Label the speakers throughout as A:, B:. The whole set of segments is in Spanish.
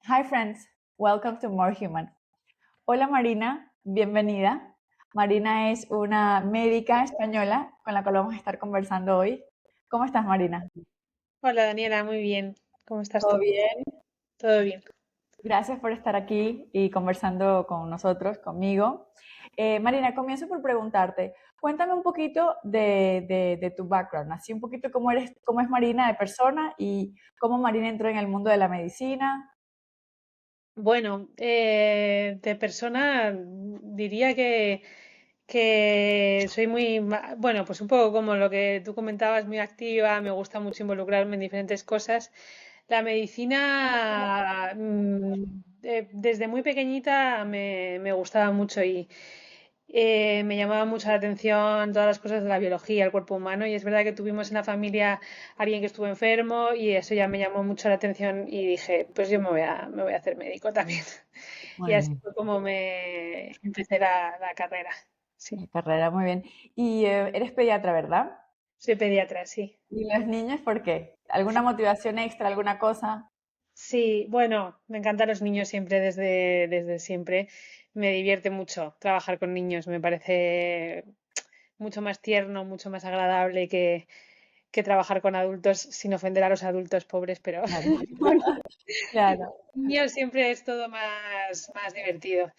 A: Hi friends, welcome to More Human. Hola Marina, bienvenida. Marina es una médica española con la cual vamos a estar conversando hoy. ¿Cómo estás, Marina?
B: Hola Daniela, muy bien. ¿Cómo estás
A: ¿Todo
B: tú?
A: bien?
B: ¿Todo bien?
A: Gracias por estar aquí y conversando con nosotros, conmigo. Marina, comienzo por preguntarte, cuéntame un poquito de tu background, así un poquito cómo eres, cómo es Marina de persona y cómo Marina entró en el mundo de la medicina.
B: Bueno, de persona diría que soy bueno, pues un poco como lo que tú comentabas, muy activa, me gusta mucho involucrarme en diferentes cosas. La medicina, desde muy pequeñita me gustaba mucho y me llamaba mucho la atención todas las cosas de la biología, el cuerpo humano, y es verdad que tuvimos en la familia alguien que estuvo enfermo y eso ya me llamó mucho la atención y dije, pues yo me voy a hacer médico también. Y
A: Muy
B: así
A: bien.
B: fue como me empecé la carrera. Sí,
A: La carrera, muy bien. Y eres pediatra, ¿verdad?
B: soy pediatra, sí.
A: ¿Y los niños por qué? ¿Alguna motivación extra, alguna cosa?
B: Sí, bueno, me encantan los niños siempre, desde siempre. Me divierte mucho trabajar con niños, me parece mucho más tierno, mucho más agradable que trabajar con adultos, sin ofender a los adultos pobres, pero
A: Claro,
B: con
A: claro,
B: niños siempre es todo más divertido.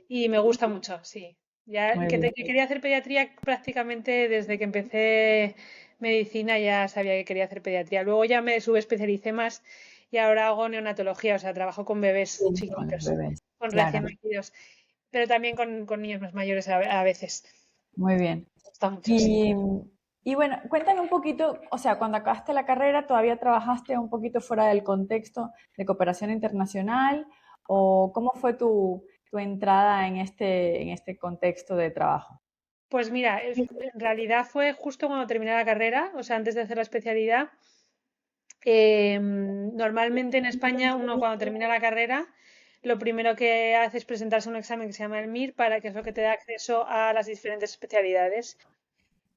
B: Y me gusta mucho, sí. Ya
A: muy bien.
B: que quería hacer pediatría prácticamente desde que empecé medicina ya sabía que quería hacer pediatría. Luego ya me subespecialicé más y ahora hago neonatología, o sea, trabajo con bebés
A: Sí, con los
B: chiquitos,
A: bebés,
B: con
A: claro,
B: recién nacidos, pero también con niños más mayores a veces.
A: muy bien.
B: Me gusta mucho, sí.
A: Y, y bueno, cuéntame un poquito, o sea, cuando acabaste la carrera, ¿todavía trabajaste un poquito fuera del contexto de cooperación internacional? ¿O cómo fue tu entrada en este contexto de trabajo?
B: Pues mira, en realidad fue justo cuando terminé la carrera, o sea, antes de hacer la especialidad. Normalmente en España uno cuando termina la carrera lo primero que hace es presentarse a un examen que se llama el MIR para que es lo que te da acceso a las diferentes especialidades.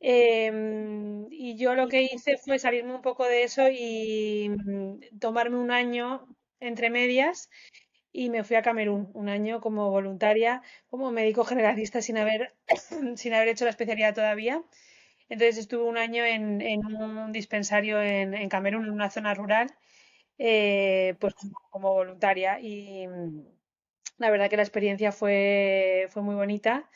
B: Y yo lo que hice fue salirme un poco de eso y tomarme un año entre medias y me fui a Camerún un año como voluntaria, como médico generalista sin haber hecho la especialidad todavía. Entonces estuve un año en un dispensario en Camerún, en una zona rural, pues como voluntaria. Y la verdad que la experiencia fue muy bonita.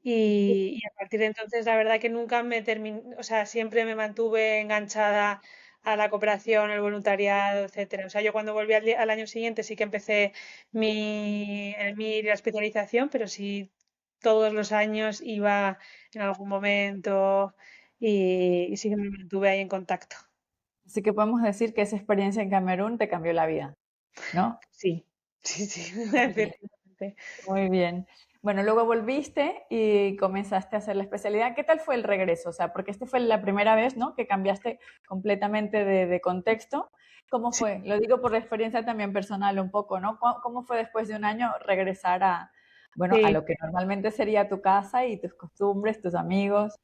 B: Y a partir de entonces, la verdad que nunca me terminé, o sea, siempre me mantuve enganchada a la cooperación, el voluntariado, etcétera. O sea, yo cuando volví al año siguiente sí que empecé la especialización, pero sí todos los años iba en algún momento y sí que me mantuve ahí en contacto.
A: Así que podemos decir que esa experiencia en Camerún te cambió la vida, ¿no?
B: Sí, sí, sí,
A: Sí.
B: efectivamente.
A: Muy bien. Bueno, luego volviste y comenzaste a hacer la especialidad. ¿Qué tal fue el regreso? O sea, porque este fue la primera vez, ¿no? Que cambiaste completamente de contexto. ¿Cómo
B: Sí.
A: fue? Lo digo por la experiencia también personal un poco, ¿no? ¿Cómo fue después de un año regresar a, bueno, a
B: Sí,
A: lo que normalmente sería tu casa y tus costumbres, tus amigos?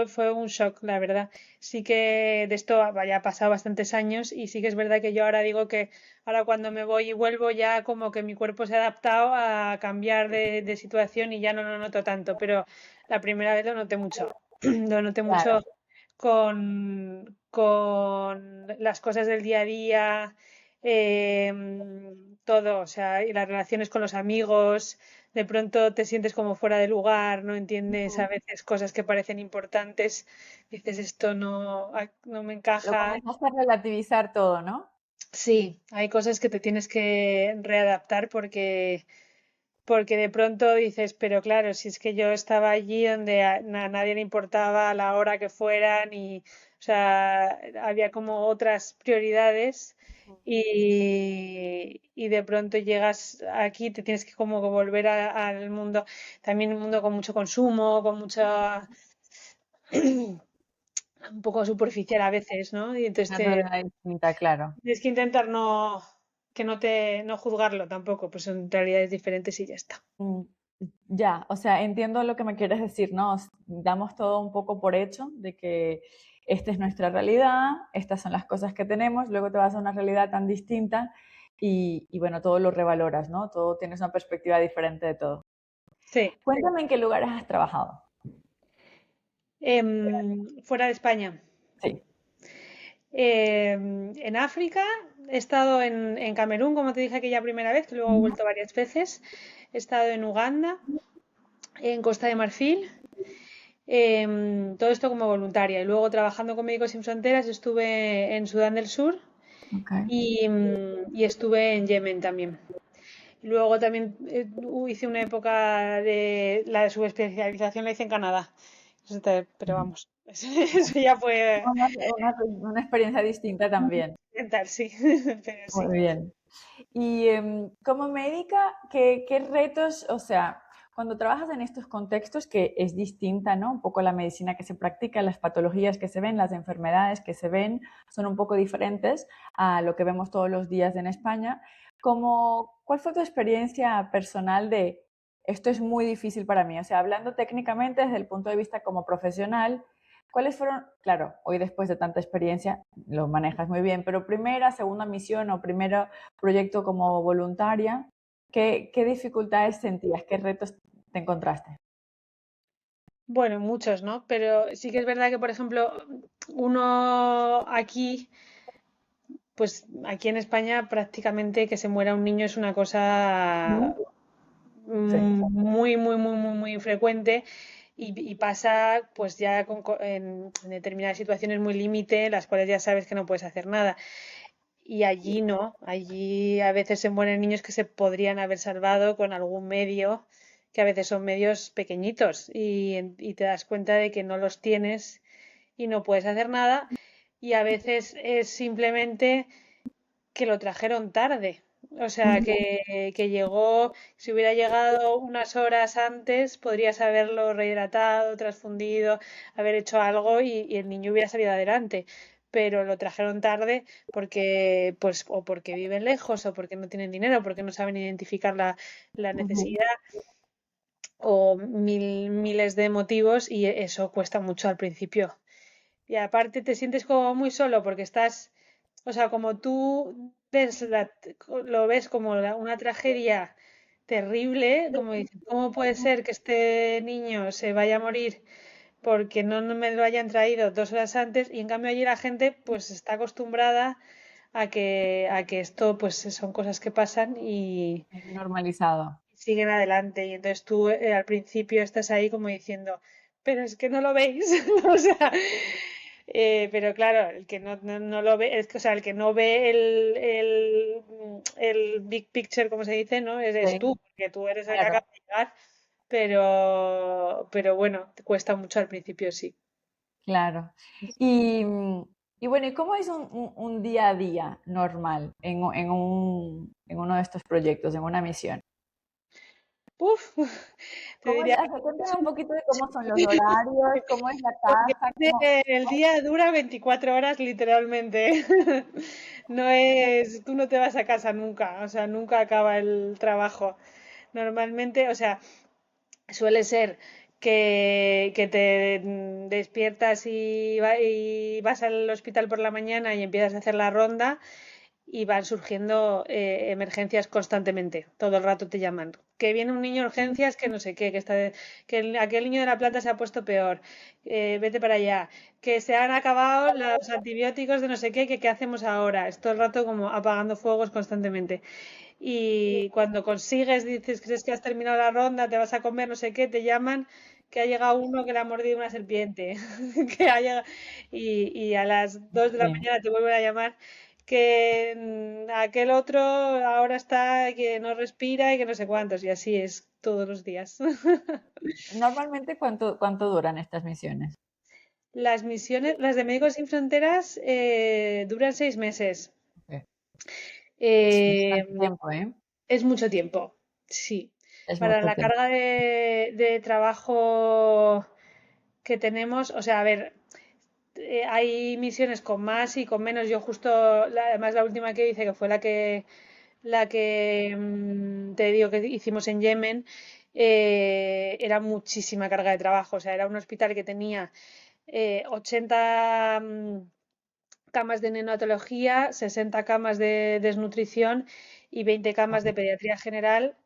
B: fue un shock, la verdad. Sí que de esto ha pasado bastantes años y sí que es verdad que yo ahora digo que ahora cuando me voy y vuelvo ya como que mi cuerpo se ha adaptado a cambiar de situación y ya no lo noto tanto, pero la primera vez lo noté mucho. Lo noté mucho
A: Claro.
B: con las cosas del día a día, todo, o sea, y las relaciones con los amigos, de pronto te sientes como fuera de lugar, no entiendes a veces cosas que parecen importantes, dices esto no me
A: Lo
B: encaja.
A: comenzaste a relativizar todo, ¿no?
B: Sí, hay cosas que te tienes que readaptar porque de pronto dices, pero claro, si es que yo estaba allí donde a nadie le importaba a la hora que fueran y, o sea, había como otras prioridades y de pronto llegas aquí, te tienes que como volver al mundo, también un mundo con mucho consumo, con mucha, un poco superficial a veces, ¿no? Y entonces
A: Una realidad distinta, claro.
B: tienes que intentar no juzgarlo tampoco, pues son realidades diferentes y ya está.
A: Mm, ya, o sea, entiendo lo que me quieres decir, ¿no? Damos todo un poco por hecho de que esta es nuestra realidad, estas son las cosas que tenemos, luego te vas a una realidad tan distinta y bueno, todo lo revaloras, ¿no? Todo tienes una perspectiva diferente de todo.
B: Sí.
A: Cuéntame en qué lugares has trabajado.
B: Fuera de España.
A: Sí.
B: En África he estado en Camerún, como te dije aquella primera vez, que luego he vuelto varias veces. He estado en Uganda, en Costa de Marfil, todo esto como voluntaria. Y luego trabajando con Médicos Sin Fronteras estuve en Sudán del Sur
A: Ok.
B: y estuve en Yemen también. Luego también hice una época de la de subespecialización, la hice en Canadá. Pero vamos, eso ya fue
A: Una experiencia distinta también.
B: intentar, sí, pero sí.
A: Muy bien. Y como médica, ¿qué retos, o sea, cuando trabajas en estos contextos que es distinta, ¿no? Un poco la medicina que se practica, las patologías que se ven, las enfermedades que se ven, son un poco diferentes a lo que vemos todos los días en España. ¿Cuál fue tu experiencia personal de esto es muy difícil para mí? O sea, hablando técnicamente desde el punto de vista como profesional, ¿cuáles fueron, claro, hoy después de tanta experiencia lo manejas muy bien, pero primera, segunda misión o primero proyecto como voluntaria, ¿qué dificultades sentías? ¿Qué retos te encontraste?
B: Bueno, muchos, ¿no? Pero sí que es verdad que, por ejemplo, uno aquí, pues aquí en España prácticamente que se muera un niño es una cosa
A: Sí.
B: muy, muy, muy, muy, muy frecuente y pasa pues ya en determinadas situaciones muy límite, las cuales ya sabes que no puedes hacer nada. Y allí no, allí a veces se mueren niños que se podrían haber salvado con algún medio, que a veces son medios pequeñitos y te das cuenta de que no los tienes y no puedes hacer nada y a veces es simplemente que lo trajeron tarde. O sea, que llegó, si hubiera llegado unas horas antes, podrías haberlo rehidratado, transfundido, haber hecho algo y el niño hubiera salido adelante. Pero lo trajeron tarde porque, pues, o porque viven lejos, o porque no tienen dinero, o porque no saben identificar la
A: Ujú.
B: necesidad, o miles de motivos, y eso cuesta mucho al principio. Y aparte te sientes como muy solo porque estás, o sea, como tú lo ves como una tragedia terrible, como dices, ¿cómo puede ser que este niño se vaya a morir porque no me lo hayan traído 2 horas antes? Y en cambio allí la gente pues está acostumbrada a que esto pues son cosas que pasan y
A: Normalizado.
B: siguen adelante. Y entonces tú al principio estás ahí como diciendo, pero es que no lo veis. O sea, pero claro, el que no lo ve, es que, o sea, el que no ve el big picture, como se dice, ¿no? Eres
A: Sí,
B: tú, porque tú eres el que
A: claro,
B: acaba de llegar, pero bueno, te cuesta mucho al principio, sí.
A: claro. Y, y bueno, ¿y cómo es un día a día normal en uno de estos proyectos, en una misión?
B: Uf, te
A: ¿Cómo es?
B: diría
A: O sea, cuéntame un poquito de cómo son los horarios, cómo es la
B: porque
A: casa, cómo...
B: el día dura 24 horas literalmente. No es, tú no te vas a casa nunca, o sea, nunca acaba el trabajo. Normalmente, o sea, suele ser que te despiertas y vas al hospital por la mañana y empiezas a hacer la ronda y van surgiendo emergencias constantemente. Todo el rato te llaman. Que viene un niño de urgencias, que no sé qué, aquel niño de la plata se ha puesto peor, vete para allá, que se han acabado los antibióticos de no sé qué, que qué hacemos ahora. Es todo el rato como apagando fuegos constantemente. Y cuando consigues, dices, crees que has terminado la ronda, te vas a comer, no sé qué, te llaman que ha llegado uno que le ha mordido una serpiente, y a las 2 de la
A: Sí.
B: mañana te vuelven a llamar que aquel otro ahora está que no respira y que no sé cuántos, y así es todos los días.
A: Normalmente, ¿cuánto duran estas misiones?
B: Las misiones, las de Médicos Sin Fronteras, duran 6 meses.
A: Ok. Es
B: Eh,
A: bastante tiempo, ¿eh?
B: es mucho tiempo, sí.
A: Es
B: Para
A: mucho
B: la
A: tiempo.
B: carga de trabajo que tenemos, o sea, a ver, hay misiones con más y con menos. Yo justo, además la última que hice, que fue la que te digo que hicimos en Yemen, era muchísima carga de trabajo. O sea, era un hospital que tenía 80 camas de neonatología, 60 camas de desnutrición y 20 camas de pediatría general.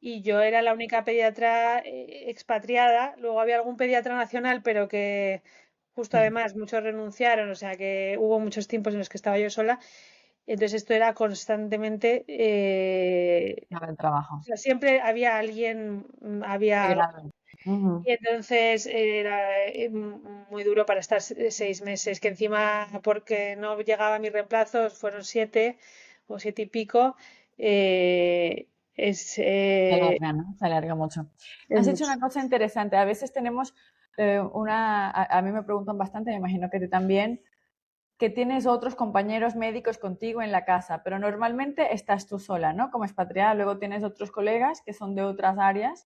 B: Y yo era la única pediatra expatriada. Luego había algún pediatra nacional, pero que justo
A: Sí,
B: además muchos renunciaron, o sea que hubo muchos tiempos en los que estaba yo sola. Entonces esto era constantemente,
A: no el trabajo.
B: o sea, siempre había alguien,
A: Qué
B: había algo.
A: grave. Ujú.
B: Y entonces era muy duro para estar 6 meses, que encima porque no llegaba mi reemplazo, fueron 7 o 7 y pico. Es,
A: Se
B: eh,
A: alarga, ¿no? Se alarga mucho.
B: es
A: Has hecho
B: mucho.
A: una cosa interesante. A veces tenemos a mí me preguntan bastante, me imagino que tú también, que tienes otros compañeros médicos contigo en la casa, pero normalmente estás tú sola, ¿no? Como expatriada, luego tienes otros colegas que son de otras áreas.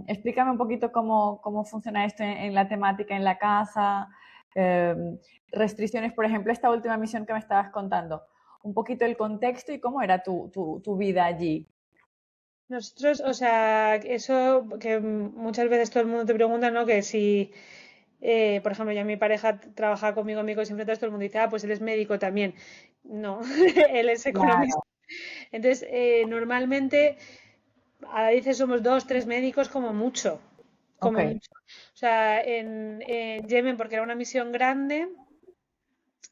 A: Explícame un poquito cómo funciona esto en la temática en la casa, eh, restricciones, por ejemplo, esta última misión que me estabas contando, un poquito el contexto y cómo era tu vida allí.
B: Nosotros, o sea, eso que muchas veces todo el mundo te pregunta, ¿no? Que si, por ejemplo, ya mi pareja trabaja conmigo en Microsinfectas, todo el mundo dice, ah, pues él es médico también. No, él es economista.
A: Claro,
B: Entonces, normalmente a veces somos dos, tres médicos como mucho,
A: ok.
B: como mucho. O sea, en Yemen, porque era una misión grande,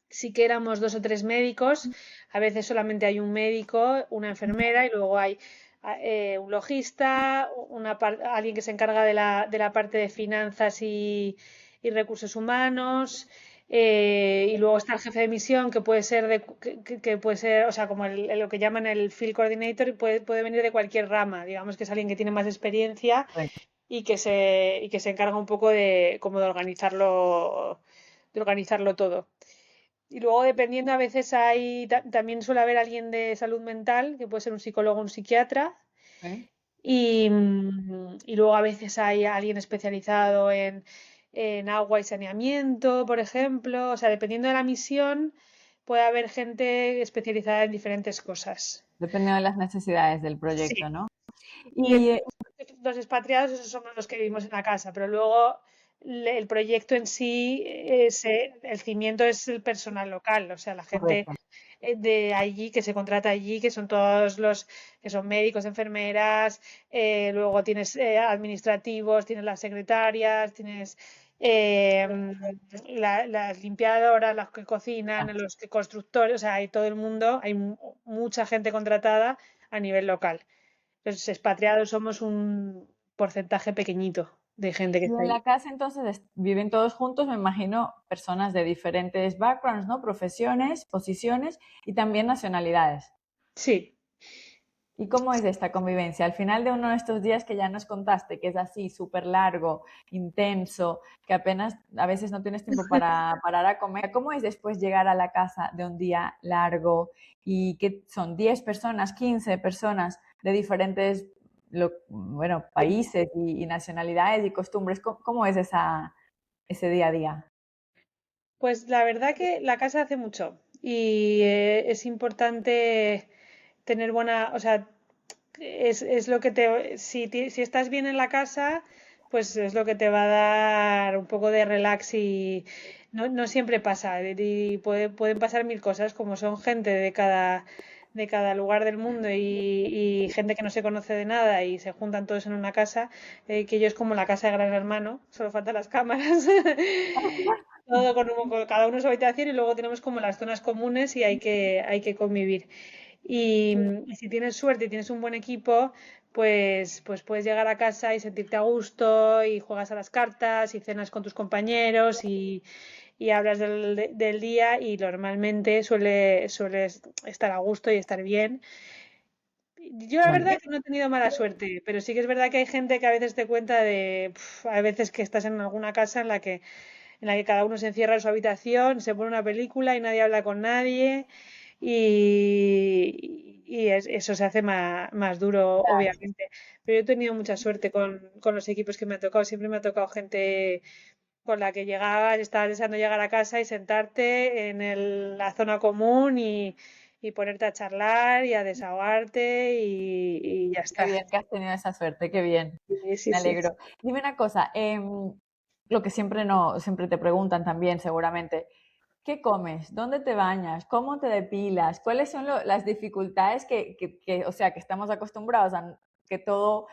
B: sí que éramos dos o tres médicos. A veces solamente hay un médico, una enfermera y luego hay un logista, alguien que se encarga de la parte de finanzas y recursos humanos. Y luego está el jefe de misión, que puede ser que puede ser, o sea, como lo que llaman el field coordinator, y puede venir de cualquier rama. Digamos que es alguien que tiene más experiencia
A: Correcto.
B: y que se encarga un poco de como de organizarlo todo. Y luego, dependiendo, a veces también suele haber alguien de salud mental, que puede ser un psicólogo o un psiquiatra.
A: Ok.
B: Y luego a veces hay alguien especializado en agua y saneamiento, por ejemplo. O sea, dependiendo de la misión, puede haber gente especializada en diferentes cosas.
A: Dependiendo de las necesidades del
B: Sí.
A: proyecto, ¿no?
B: Y
A: Y
B: los expatriados, esos somos los que vivimos en la casa, pero luego el proyecto en sí, el cimiento es el personal local, o sea, la gente
A: correcto.
B: de allí, que se contrata allí, que son todos los que son médicos, enfermeras, luego tienes administrativos, tienes las secretarias, tienes eh, las limpiadoras, las que cocinan, los que constructores, o sea, hay todo el mundo, hay mucha gente contratada a nivel local. Los expatriados somos un porcentaje pequeñito de gente que
A: Y
B: está
A: en
B: ahí.
A: la casa entonces viven todos juntos, me imagino, personas de diferentes backgrounds, ¿no? Profesiones, posiciones y también nacionalidades.
B: Sí,
A: ¿Y cómo es esta convivencia? Al final de uno de estos días que ya nos contaste, que es así, súper largo, intenso, que apenas a veces no tienes tiempo para parar a comer, ¿cómo es después llegar a la casa de un día largo y que son 10 personas, 15 personas de diferentes, bueno, países y nacionalidades y costumbres? ¿Cómo es ese día a día?
B: pues la verdad que la casa hace mucho y es importante tener buena, o sea, es lo que si estás bien en la casa, pues es lo que te va a dar un poco de relax y no siempre pasa, y pueden pasar mil cosas, como son gente de cada lugar del mundo y gente que no se conoce de nada y se juntan todos en una casa, que ello es como la casa de Gran Hermano, solo faltan las cámaras. Todo con cada uno en su habitación y luego tenemos como las zonas comunes y hay que convivir. Y si tienes suerte y tienes un buen equipo, pues puedes llegar a casa y sentirte a gusto y juegas a las cartas y cenas con tus compañeros y hablas del día y normalmente sueles estar a gusto y estar bien. Yo la
A: Bueno,
B: verdad que no he tenido mala suerte, pero sí que es verdad que hay gente que a veces te cuenta a veces que estás en alguna casa en la que cada uno se encierra en su habitación, se pone una película y nadie habla con nadie y eso se hace más duro, obviamente. Pero yo he tenido mucha suerte con los equipos que me han tocado. Siempre me ha tocado gente con la que llegabas, estabas deseando llegar a casa y sentarte en la zona común y ponerte a charlar y a desahogarte y ya
A: qué
B: está.
A: bien que has tenido esa suerte, qué bien.
B: Sí, sí,
A: Me
B: sí.
A: alegro. Dime una cosa, lo que siempre, no, siempre te preguntan también, seguramente. ¿Qué comes? ¿Dónde te bañas? ¿Cómo te depilas? ¿Cuáles son las dificultades o sea, que estamos acostumbrados a que todo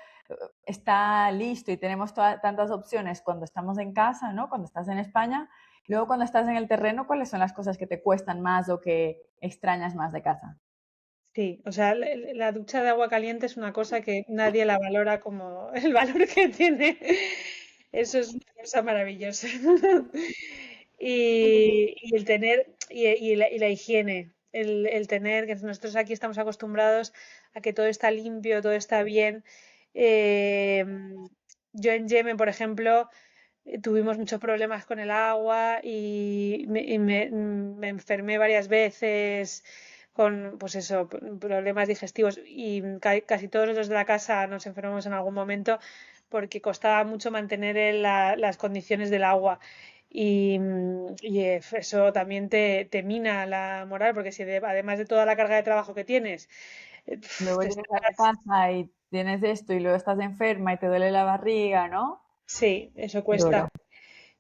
A: está listo y tenemos tantas opciones cuando estamos en casa, ¿no? Cuando estás en España. Luego, cuando estás en el terreno, ¿cuáles son las cosas que te cuestan más o que extrañas más de casa?
B: Sí, o sea, la ducha de agua caliente es una cosa que nadie la valora como el valor que tiene. Eso es una cosa maravillosa. Y el tener, y la higiene, el tener, que nosotros aquí estamos acostumbrados a que todo está limpio, todo está bien. Eh, yo en Yemen, por ejemplo, tuvimos muchos problemas con el agua me enfermé varias veces con, pues eso, problemas digestivos y casi todos los de la casa nos enfermamos en algún momento porque costaba mucho mantener las condiciones del agua. Eso también te mina la moral, porque si además de toda la carga de trabajo que tienes,
A: Luego
B: te
A: llegas a la
B: estás...
A: casa y tienes esto y luego estás enferma y te duele la barriga, ¿no?
B: Sí, eso
A: Duro.
B: cuesta.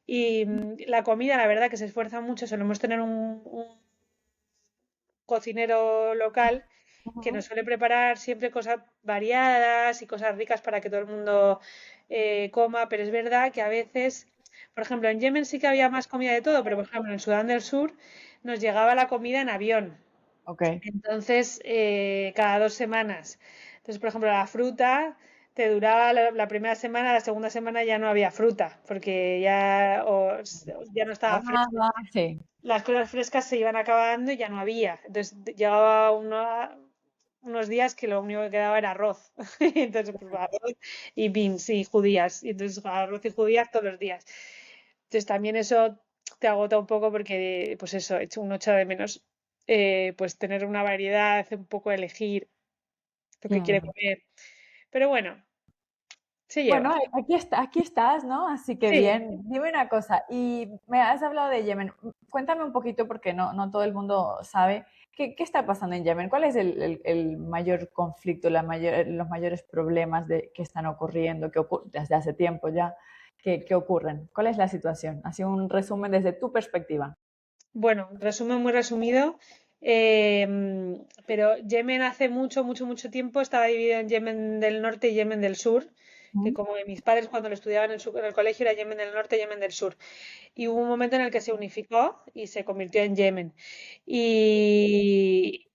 B: Y la comida, la verdad que se esfuerza mucho. Solemos tener un cocinero local que
A: Ujú.
B: nos suele preparar siempre cosas variadas y cosas ricas para que todo el mundo coma, pero es verdad que a veces, por ejemplo, en Yemen sí que había más comida de todo, pero por ejemplo en Sudán del Sur nos llegaba la comida en avión.
A: Ok.
B: Entonces, cada 2 semanas. Entonces, por ejemplo, la fruta te duraba la primera semana, la segunda semana ya no había fruta, porque ya no estaba
A: Ah,
B: fresca.
A: sí.
B: Las cosas frescas se iban acabando y ya no había. Entonces, llegaba unos días que lo único que quedaba era arroz. Entonces, pues arroz y beans y judías. Y entonces, arroz y judías todos los días. Entonces, también eso te agota un poco porque, pues eso, uno echa de menos pues tener una variedad, un poco elegir lo que quiere
A: Mm.
B: comer. Pero bueno, se
A: Bueno,
B: lleva.
A: aquí estás, ¿no? Así que
B: Sí,
A: bien. Dime una cosa, y me has hablado de Yemen. Cuéntame un poquito, porque no todo el mundo sabe, ¿qué está pasando en Yemen? ¿Cuál es el mayor conflicto, los mayores problemas que están ocurriendo, desde hace tiempo ya, que ocurren? ¿Cuál es la situación? Así un resumen desde tu perspectiva.
B: bueno, resumen muy resumido. Pero Yemen hace mucho, mucho, mucho tiempo estaba dividido en Yemen del Norte y Yemen del Sur, que
A: Ujú.
B: como mis padres cuando lo estudiaban en el colegio era Yemen del Norte y Yemen del Sur. Y hubo un momento en el que se unificó y se convirtió en Yemen. Y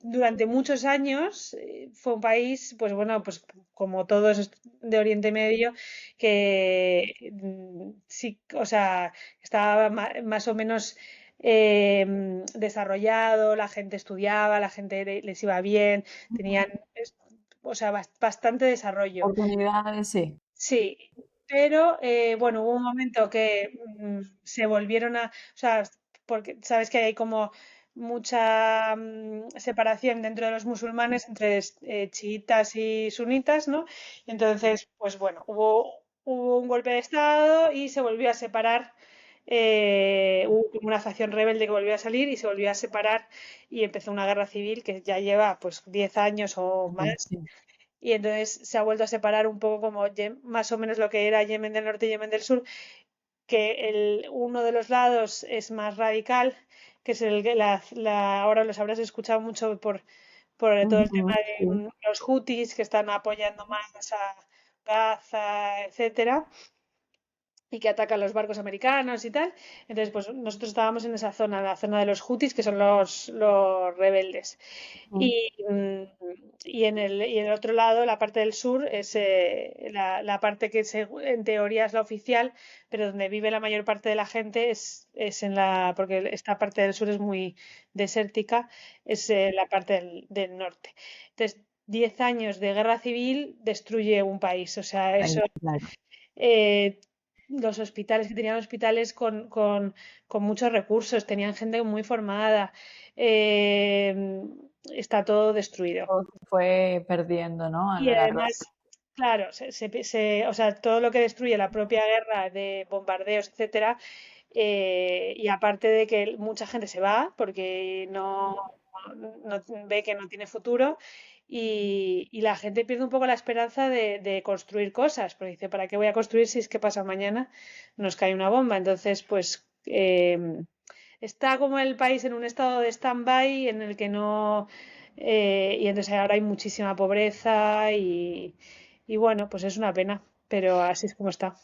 B: durante muchos años fue un país, pues bueno, pues como todos de Oriente Medio, que sí, o sea, estaba más o menos desarrollado, la gente estudiaba, la gente les iba bien, tenían, o sea, bastante desarrollo.
A: Oportunidades, sí.
B: Sí, pero bueno, hubo un momento que se volvieron o sea, porque sabes que hay como mucha separación dentro de los musulmanes entre chiitas y sunitas, ¿no? Entonces, pues bueno, hubo un golpe de estado y se volvió a separar, hubo como una facción rebelde que volvió a salir y se volvió a separar y empezó una guerra civil que ya lleva pues 10 años o más
A: Sí.
B: y entonces se ha vuelto a separar un poco como más o menos lo que era Yemen del Norte y Yemen del Sur, que uno de los lados es más radical, que es el que ahora los habrás escuchado mucho por todo el tema
A: Ujú,
B: de
A: sí.
B: los hutis que están apoyando más a Gaza, etcétera y que atacan los barcos americanos y tal. Entonces, pues nosotros estábamos en esa zona, la zona de los hutis, que son los rebeldes.
A: Ujú.
B: Y en el otro lado, la parte del sur, es la parte que en teoría es la oficial, pero donde vive la mayor parte de la gente es porque esta parte del sur es muy desértica, es la parte del norte. Entonces, 10 años de guerra civil destruye un país. O sea,
A: Ahí,
B: eso
A: claro.
B: eh, los hospitales, que tenían hospitales con muchos recursos, tenían gente muy formada, eh, está todo destruido.
A: Todo se fue perdiendo, ¿no? A
B: Y
A: lo largo.
B: además, claro, o sea, todo lo que destruye la propia guerra de bombardeos, etcétera, y aparte de que mucha gente se va porque no ve que no tiene futuro y la gente pierde un poco la esperanza de construir cosas, porque dice, ¿para qué voy a construir si es que pasa mañana nos cae una bomba? Entonces, pues está como el país en un estado de stand-by en el que no... y entonces ahora hay muchísima pobreza y bueno, pues es una pena, pero así es como está.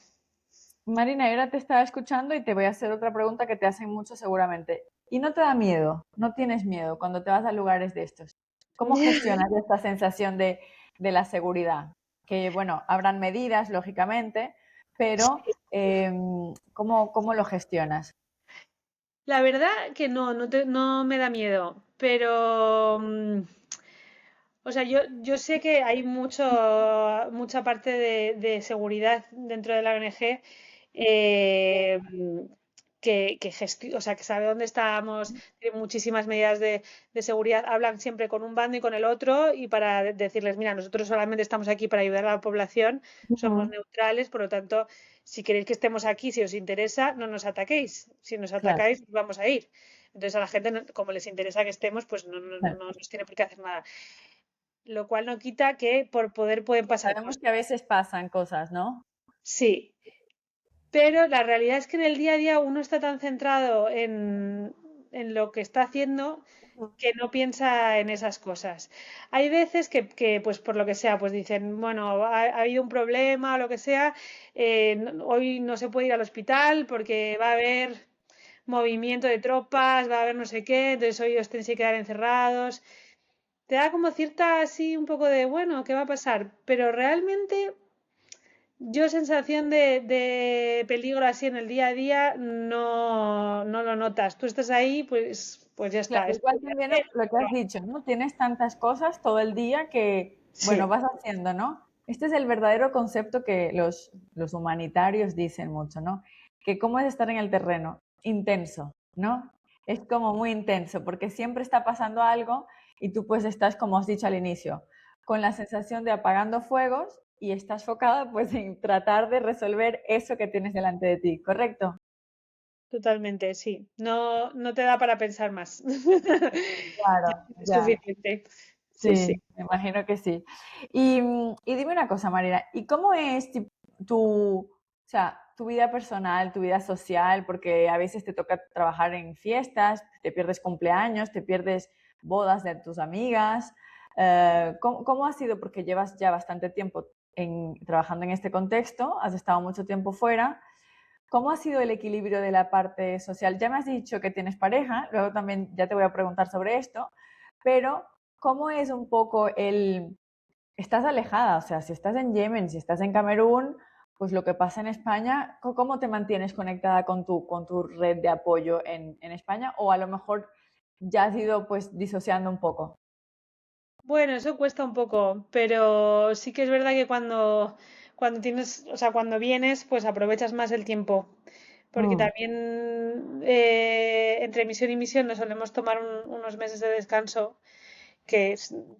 A: Marina, yo ahora te estaba escuchando y te voy a hacer otra pregunta que te hacen mucho seguramente. ¿Y no te da miedo? ¿No tienes miedo cuando te vas a lugares de estos? ¿Cómo gestionas esta sensación de la seguridad? Que bueno, habrán medidas, lógicamente, pero ¿cómo lo gestionas?
B: La verdad que no me da miedo, pero o sea, yo sé que hay mucha parte de seguridad dentro de la ONG eh, o sea, que sabe dónde estamos, tiene muchísimas medidas de seguridad, hablan siempre con un bando y con el otro y para decirles, mira, nosotros solamente estamos aquí para ayudar a la población, somos
A: Ujú.
B: neutrales, por lo tanto, si queréis que estemos aquí, si os interesa, no nos ataquéis. Si nos
A: Claro,
B: atacáis, vamos a ir. Entonces a la gente, como les interesa que estemos, pues
A: claro.
B: no nos tiene por qué hacer nada. Lo cual no quita que por poder pueden pasar
A: Sabemos
B: cosas.
A: que a veces pasan cosas, ¿no?
B: Sí, pero la realidad es que en el día a día uno está tan centrado en lo que está haciendo
A: Ujú.
B: que no piensa en esas cosas. Hay veces que, pues por lo que sea, pues dicen, bueno, ha habido un problema o lo que sea, hoy no se puede ir al hospital porque va a haber movimiento de tropas, va a haber no sé qué, entonces hoy os tenéis que quedar encerrados. Te da como cierta así un poco de, bueno, ¿qué va a pasar? Pero realmente yo sensación de peligro así en el día a día no lo notas. Tú estás ahí, pues ya está.
A: Claro,
B: Es
A: igual también lo que has dicho, ¿no? Tienes tantas cosas todo el día que, bueno,
B: sí,
A: vas haciendo, ¿no? Este es el verdadero concepto que los humanitarios dicen mucho, ¿no? Que cómo es estar en el terreno, intenso, ¿no? Es como muy intenso, porque siempre está pasando algo y tú pues estás, como has dicho al inicio, con la sensación de apagando fuegos y estás focada pues en tratar de resolver eso que tienes delante de ti, ¿correcto?
B: totalmente, sí. No te da para pensar más.
A: Claro,
B: Es
A: ya.
B: suficiente. Sí, sí.
A: Sí, me imagino que sí. Y dime una cosa, Marina, ¿y cómo es o sea, tu vida personal, tu vida social? Porque a veces te toca trabajar en fiestas, te pierdes cumpleaños, te pierdes bodas de tus amigas. ¿Cómo ha sido? Porque llevas ya bastante tiempo trabajando en este contexto, has estado mucho tiempo fuera. ¿Cómo ha sido el equilibrio de la parte social? Ya me has dicho que tienes pareja, luego también ya te voy a preguntar sobre esto, pero ¿cómo es un poco estás alejada? O sea, si estás en Yemen, si estás en Camerún, pues lo que pasa en España, ¿cómo te mantienes conectada con tu red de apoyo en España? O a lo mejor ya has ido pues disociando un poco.
B: Bueno, eso cuesta un poco, pero sí que es verdad que cuando tienes, o sea, cuando vienes, pues aprovechas más el tiempo. Porque
A: Mm,
B: también entre misión y misión nos solemos tomar unos meses de descanso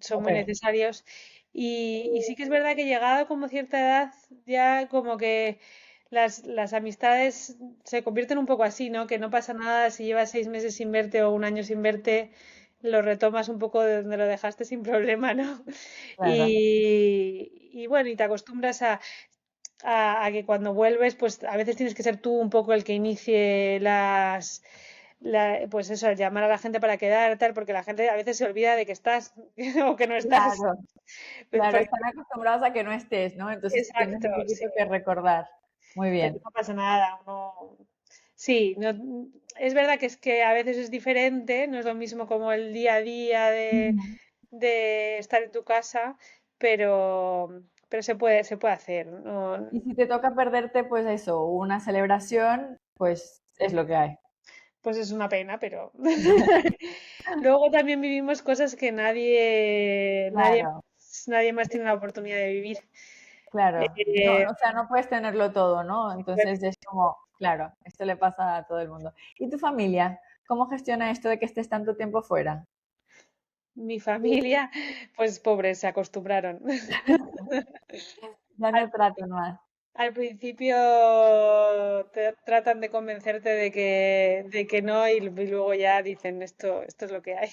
B: son
A: ok,
B: muy necesarios. Y sí que es verdad que llegado como cierta edad, ya como que las amistades se convierten un poco así, ¿no? Que no pasa nada si llevas 6 meses sin verte o un año sin verte, lo retomas un poco de donde lo dejaste sin problema, ¿no?
A: claro.
B: Y bueno, y te acostumbras a que cuando vuelves, pues a veces tienes que ser tú un poco el que inicie pues eso, llamar a la gente para quedar, tal, porque la gente a veces se olvida de que estás o que no estás.
A: Claro, claro, están acostumbrados a que no estés, ¿no? Entonces tienes
B: Exacto,
A: un
B: sí,
A: poquito que recordar. Muy
B: pero
A: bien.
B: no pasa nada. Sí, es verdad que es que a veces es diferente, no es lo mismo como el día a día
A: Ujú.
B: de estar en tu casa, pero se puede hacer. No,
A: Y si te toca perderte, pues eso, una celebración, pues es lo que hay.
B: pues es una pena, pero luego también vivimos cosas que
A: Claro,
B: nadie más tiene la oportunidad de vivir.
A: claro. No,
B: Eh,
A: o sea, no puedes tenerlo todo, ¿no? Entonces es como, claro, esto le pasa a todo el mundo. ¿Y tu familia? ¿Cómo gestiona esto de que estés tanto tiempo fuera?
B: Mi familia, pues pobres, se acostumbraron.
A: Ya
B: Al,
A: no tratan más.
B: al principio tratan de convencerte de que no y luego ya dicen esto es lo que hay.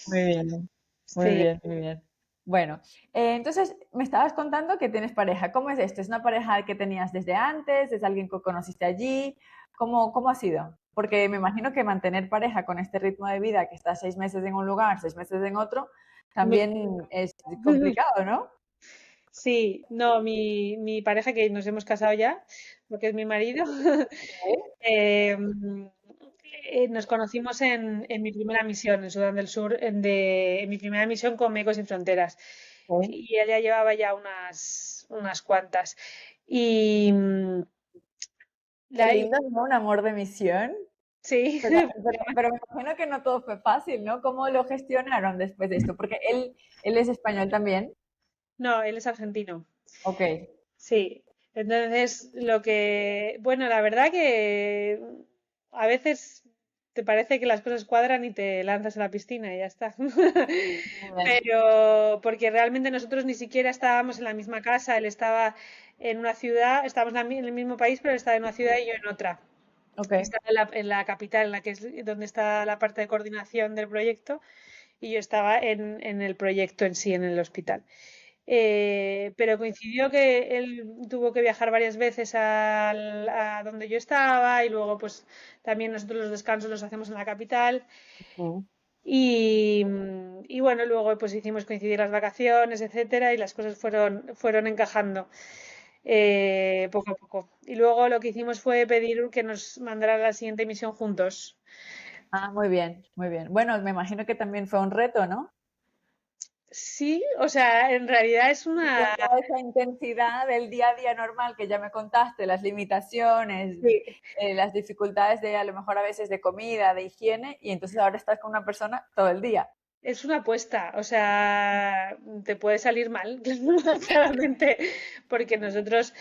A: Muy bien, muy
B: Sí.
A: bien, muy bien. Bueno, entonces me estabas contando que tienes pareja. ¿Cómo es esto? ¿Es una pareja que tenías desde antes? ¿Es alguien que conociste allí? ¿Cómo ha sido? porque me imagino que mantener pareja con este ritmo de vida, que está 6 meses en un lugar, 6 meses en otro,
B: Muy-
A: también es complicado, ¿no?
B: Sí, no, mi pareja, que nos hemos casado ya, porque es mi marido, eh, nos conocimos en mi primera misión en Sudán del Sur, en mi primera misión con Médicos Sin Fronteras.
A: Sí.
B: Y ella llevaba ya unas cuantas. Y
A: Qué
B: la,
A: lindo, ¿no? Un amor de misión.
B: sí,
A: Pero me imagino que no todo fue fácil, ¿no? ¿Cómo lo gestionaron después de esto? Porque él es español también.
B: no, él es argentino.
A: Ok.
B: Sí, entonces bueno, la verdad que a veces te parece que las cosas cuadran y te lanzas a la piscina y ya está.
A: Muy bien.
B: Pero porque realmente nosotros ni siquiera estábamos en la misma casa, él estaba en una ciudad, estábamos en el mismo país, pero él estaba en una ciudad y yo en otra.
A: Ok.
B: Estaba en la capital, en la que es donde está la parte de coordinación del proyecto, y yo estaba en el proyecto en sí, en el hospital. Pero coincidió que él tuvo que viajar varias veces a donde yo estaba y luego pues también nosotros los descansos los hacemos en la capital
A: Mm.
B: y bueno, luego pues hicimos coincidir las vacaciones, etcétera, y las cosas fueron encajando poco a poco. Y luego lo que hicimos fue pedir que nos mandara la siguiente misión juntos.
A: Ah, muy bien, muy bien. Bueno, me imagino que también fue un reto, ¿no?
B: Sí, o sea, en realidad es
A: Con
B: una...
A: toda esa intensidad del día a día normal que ya me contaste, las limitaciones,
B: Sí.
A: las dificultades de a lo mejor a veces de comida, de higiene, y entonces ahora estás con una persona todo el día.
B: Es una apuesta, o sea, te puede salir mal, claramente, porque nosotros,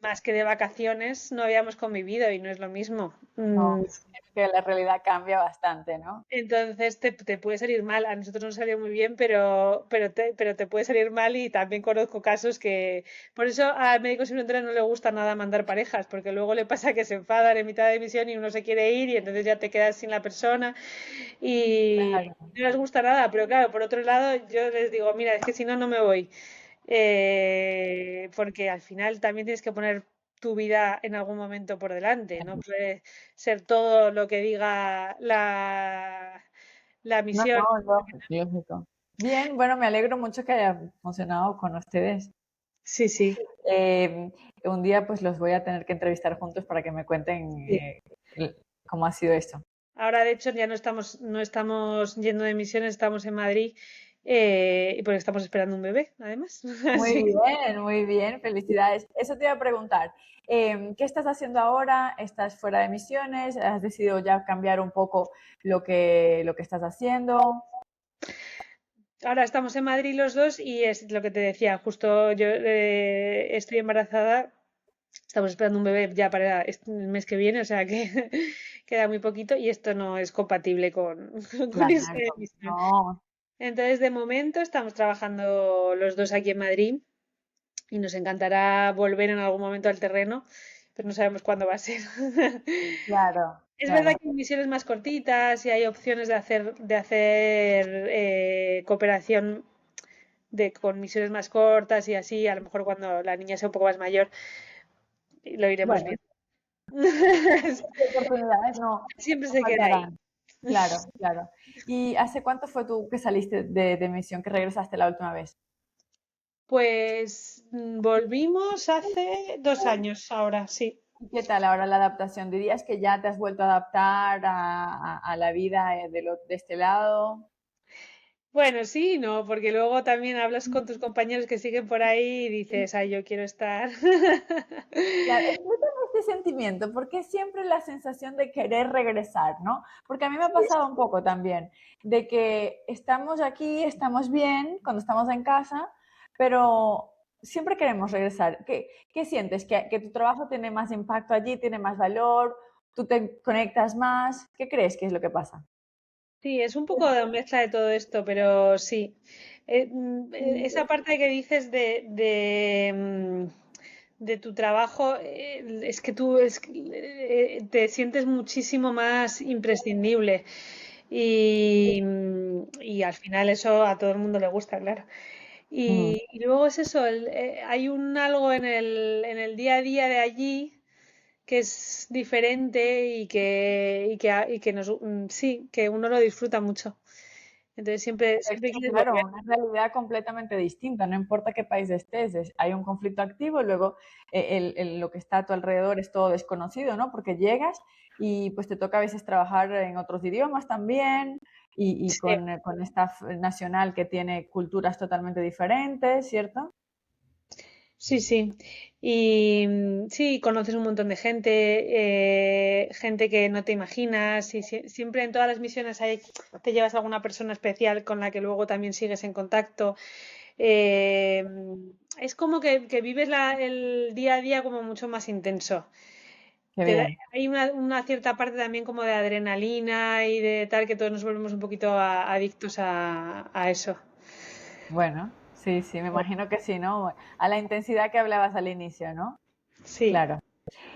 B: más que de vacaciones, no habíamos convivido y no es lo mismo.
A: No, es que la realidad cambia bastante, ¿no?
B: Entonces te puede salir mal. A nosotros nos salió muy bien, pero te puede salir mal y también conozco casos que... Por eso a Médicos Sin Fronteras no le gusta nada mandar parejas, porque luego le pasa que se enfadan en mitad de misión y uno se quiere ir y entonces ya te quedas sin la persona y
A: Claro.
B: no les gusta nada. Pero claro, por otro lado, yo les digo, mira, es que si no, no me voy. Porque al final también tienes que poner tu vida en algún momento por delante, no puede ser todo lo que diga la
A: No,
B: misión.
A: no, lógico. Bien, bueno, me alegro mucho que haya funcionado con ustedes.
B: Sí, sí,
A: Eh, un día pues los voy a tener que entrevistar juntos para que me cuenten
B: sí.
A: cómo ha sido esto.
B: Ahora, de hecho, ya no estamos yendo de misiones, estamos en Madrid y porque estamos esperando un bebé, además. Así que
A: Muy bien, felicidades. Eso te iba a preguntar. ¿Qué estás haciendo ahora? ¿Estás fuera de misiones? ¿Has decidido ya cambiar un poco lo que estás haciendo?
B: ahora estamos en Madrid los dos y es lo que te decía, justo yo estoy embarazada. Estamos esperando un bebé ya para el mes que viene, o sea que queda muy poquito y esto no es compatible con esa
A: Claro,
B: emisión.
A: no,
B: Entonces, de momento estamos trabajando los dos aquí en Madrid y nos encantará volver en algún momento al terreno, pero no sabemos cuándo va a ser.
A: claro,
B: Es verdad
A: claro.
B: que hay misiones más cortitas y hay opciones de hacer cooperación con misiones más cortas y así, a lo mejor cuando la niña sea un poco más mayor, lo iremos
A: Bueno,
B: viendo.
A: oportunidades no,
B: Siempre
A: no
B: se queda ahí.
A: faltarán. Claro, claro. ¿Y hace cuánto fue tú que saliste de misión, que regresaste la última vez?
B: Pues volvimos hace 2 años ahora, sí.
A: ¿Y qué tal ahora la adaptación? ¿Dirías que ya te has vuelto a adaptar a la vida de este lado?
B: Bueno, sí, no, porque luego también hablas con tus compañeros que siguen por ahí y dices, ay, yo quiero estar.
A: Claro, explícame este sentimiento, porque siempre la sensación de querer regresar, ¿no? Porque a mí me ha pasado un poco también, de que estamos aquí, estamos bien cuando estamos en casa, pero siempre queremos regresar. ¿Qué sientes? ¿Que tu trabajo tiene más impacto allí, tiene más valor? ¿Tú te conectas más? ¿Qué crees que es lo que pasa?
B: Sí, es un poco de mezcla de todo esto, pero sí. Esa parte que dices de tu trabajo, es que tú te sientes muchísimo más imprescindible. Y al final eso a todo el mundo le gusta, claro.
A: Mm,
B: Y luego es eso, hay un algo en el día a día de allí que es diferente sí, que uno lo disfruta mucho. Entonces siempre
A: Esto,
B: quieres
A: claro,
B: volver.
A: una realidad completamente distinta, no importa qué país estés, hay un conflicto activo y luego lo que está a tu alrededor es todo desconocido, ¿no? Porque llegas y pues te toca a veces trabajar en otros idiomas también y
B: Sí.
A: con staff nacional que tiene culturas totalmente diferentes, ¿cierto?
B: Sí, sí. Y sí, conoces un montón de gente, gente que no te imaginas. Y siempre en todas las misiones te llevas a alguna persona especial con la que luego también sigues en contacto. Eh, es como que vives el día a día como mucho más intenso.
A: Qué bien.
B: Hay una cierta parte también como de adrenalina y de tal que todos nos volvemos un poquito adictos a eso.
A: Bueno, sí, sí, me imagino que sí, ¿no? A la intensidad que hablabas al inicio, ¿no?
B: Sí.
A: Claro.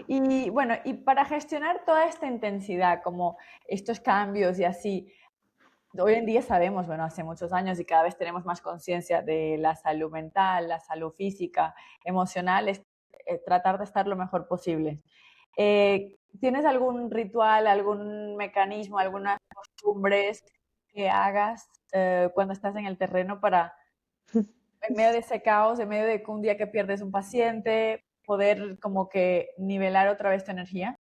A: Y bueno, y para gestionar toda esta intensidad, como estos cambios y así, hoy en día sabemos, bueno, hace muchos años y cada vez tenemos más conciencia de la salud mental, la salud física, emocional, es tratar de estar lo mejor posible. ¿Tienes algún ritual, algún mecanismo, algunas costumbres que hagas cuando estás en el terreno para, en medio de ese caos, en medio de que un día que pierdes un paciente, poder como que nivelar otra vez tu energía?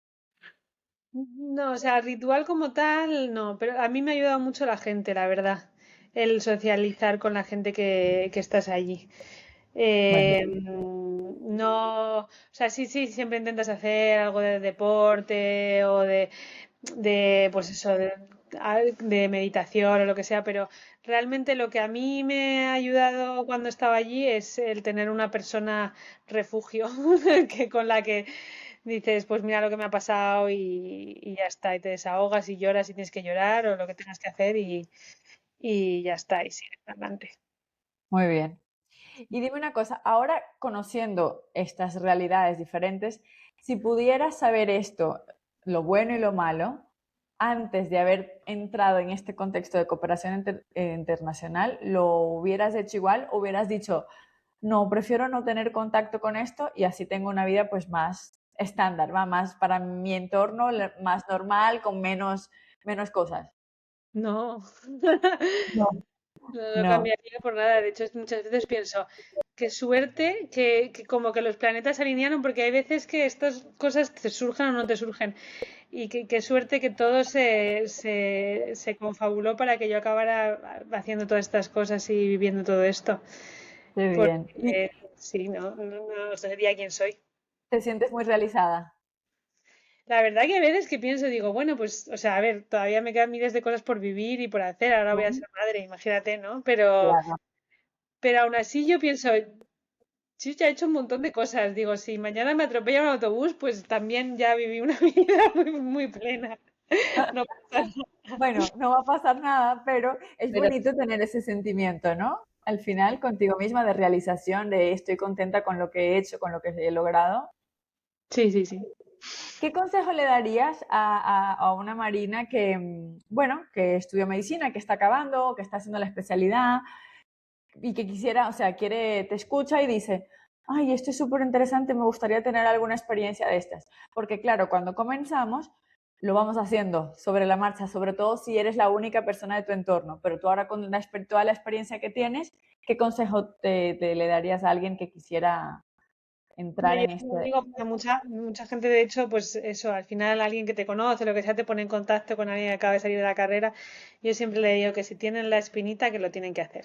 B: No, o sea, ritual como tal, no, pero a mí me ha ayudado mucho la gente, la verdad, el socializar con la gente que estás allí.
A: Bueno,
B: No, o sea, sí, sí, siempre intentas hacer algo de deporte o pues eso, de meditación o lo que sea, pero realmente lo que a mí me ha ayudado cuando estaba allí es el tener una persona refugio que con la que dices, pues mira lo que me ha pasado y ya está, y te desahogas y lloras y tienes que llorar o lo que tengas que hacer y ya está, y sigues adelante.
A: muy bien. Y dime una cosa, ahora conociendo estas realidades diferentes, si pudieras saber esto, lo bueno y lo malo, antes de haber entrado en este contexto de cooperación internacional, ¿lo hubieras hecho igual? ¿O hubieras dicho, no, prefiero no tener contacto con esto y así tengo una vida pues más estándar, va más para mi entorno, más normal, con menos cosas?
B: No,
A: No,
B: no
A: no,
B: cambiaría por nada. De hecho, muchas veces pienso, qué suerte que como que los planetas se alinearon, porque hay veces que estas cosas te surgen o no te surgen. Y qué suerte que todo se confabuló para que yo acabara haciendo todas estas cosas y viviendo todo esto.
A: qué bien. ¿Y
B: Porque sí, no sería quien soy.
A: te sientes muy realizada?
B: La verdad que a veces que pienso, digo, bueno, pues, o sea, a ver, todavía me quedan miles de cosas por vivir y por hacer. Ahora voy a
A: Ujú.
B: ser madre, imagínate, ¿no? Pero aún así yo pienso, sí, ya he hecho un montón de cosas. Digo, si mañana me atropella un autobús, pues también ya viví una vida muy plena. No pasa nada.
A: Bueno, no va a pasar nada, pero es
B: Pero
A: bonito tener ese sentimiento, ¿no? Al final, contigo misma de realización, de estoy contenta con lo que he hecho, con lo que he logrado.
B: sí, sí, sí.
A: ¿Qué consejo le darías a una marina que, bueno, que estudió medicina, que está acabando, que está haciendo la especialidad y que quisiera, o sea, te escucha y dice, ay, esto es súper interesante, me gustaría tener alguna experiencia de estas? Porque claro, cuando comenzamos, lo vamos haciendo sobre la marcha, sobre todo si eres la única persona de tu entorno, pero tú ahora con toda la experiencia que tienes, ¿qué consejo le darías a alguien que quisiera entrar
B: Hombre, yo
A: en
B: como
A: este?
B: digo, a mucha gente, de hecho, pues eso, al final alguien que te conoce, lo que sea, te pone en contacto con alguien que acaba de salir de la carrera. Yo siempre le digo que si tienen la espinita, que lo tienen que hacer.